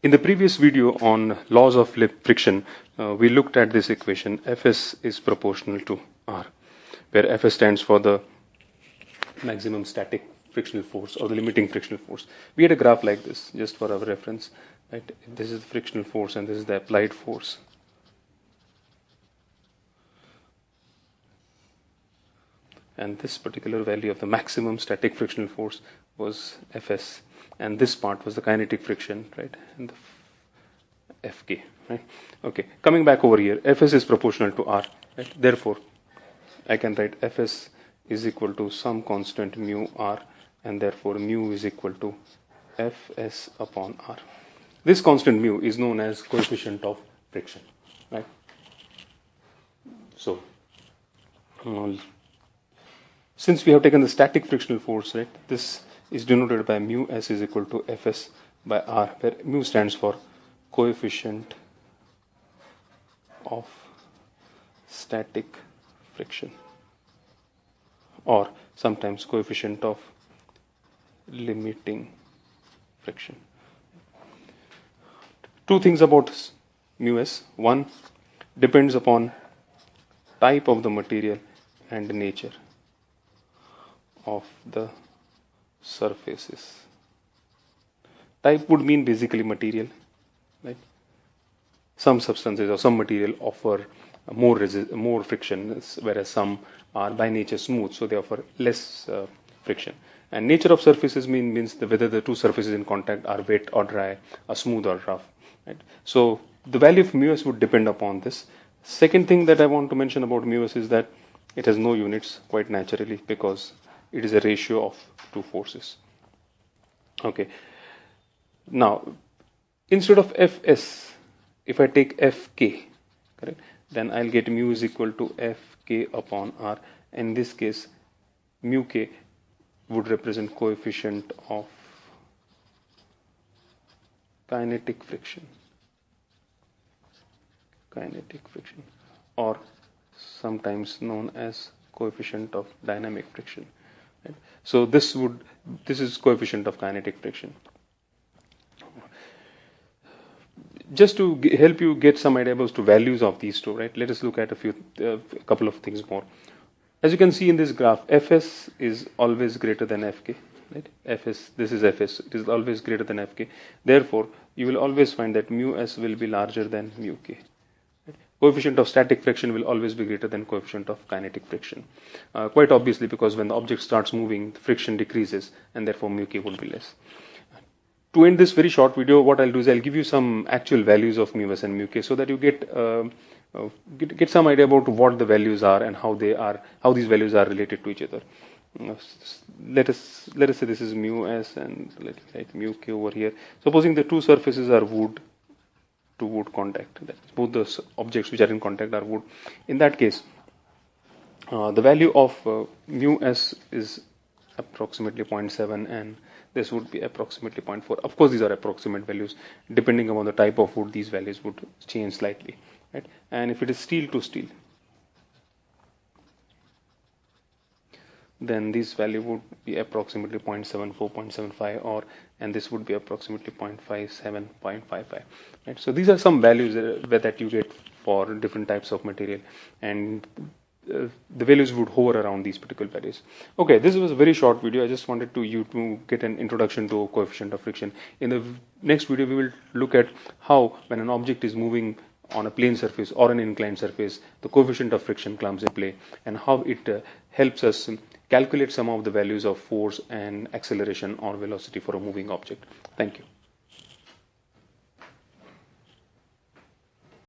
In the previous video on laws of friction, we looked at this equation Fs is proportional to R, where Fs stands for the maximum static frictional force or the limiting frictional force. We had a graph like this just for our reference, right? This is the frictional force and this is the applied force. And this particular value of the maximum static frictional force was Fs, and this part was the kinetic friction, right? And the Fk, right? Okay, coming back over here, Fs is proportional to R, right? Therefore, I can write Fs is equal to some constant mu R, and therefore mu is equal to Fs upon R. This constant mu is known as coefficient of friction, right? So, since we have taken the static frictional force, right, this is denoted by mu s is equal to Fs by R, where mu stands for coefficient of static friction, or sometimes coefficient of limiting friction. Two things about mu s. One, depends upon type of the material and nature of the surfaces. Type would mean basically material, right? Some substances or some material offer more friction, whereas some are by nature smooth, so they offer less friction. And nature of surfaces means whether the two surfaces in contact are wet or dry, or smooth or rough, right? So the value of mu s would depend upon this. Second thing that I want to mention about mu s is that it has no units, quite naturally, because it is a ratio of two forces. Okay. Now, instead of Fs, if I take Fk, correct, then I'll get mu is equal to Fk upon R. In this case, mu k would represent coefficient of kinetic friction, or sometimes known as coefficient of dynamic friction. Right? So this is coefficient of kinetic friction. Just to help you get some idea about the values of these two, right? Let us look at a couple of things more. As you can see in this graph, Fs is always greater than Fk, right? This is Fs, it is always greater than Fk. Therefore, you will always find that mu s will be larger than mu k. Right? Coefficient of static friction will always be greater than coefficient of kinetic friction. Quite obviously, because when the object starts moving, the friction decreases, and therefore mu k would be less. To end this very short video, what I'll do is I'll give you some actual values of mu s and mu k, so that you get some idea about what the values are and how these values are related to each other. Let us say this is mu s and let's write mu k over here. Supposing the two surfaces are wood to wood contact, that is, both the objects which are in contact are wood. In that case, the value of mu s is approximately 0.7 and this would be approximately 0.4. Of course, these are approximate values. Depending upon the type of wood, these values would change slightly, right? And if it is steel to steel, then this value would be approximately 0.74, 0.75, and this would be approximately 0.57, 0.55, right? So these are some values that you get for different types of material, and the values would hover around these particular values. Okay, this was a very short video. I just wanted you to get an introduction to coefficient of friction. In the next video, we will look at how, when an object is moving on a plane surface or an inclined surface, the coefficient of friction comes in play, and how it helps us calculate some of the values of force and acceleration or velocity for a moving object. Thank you.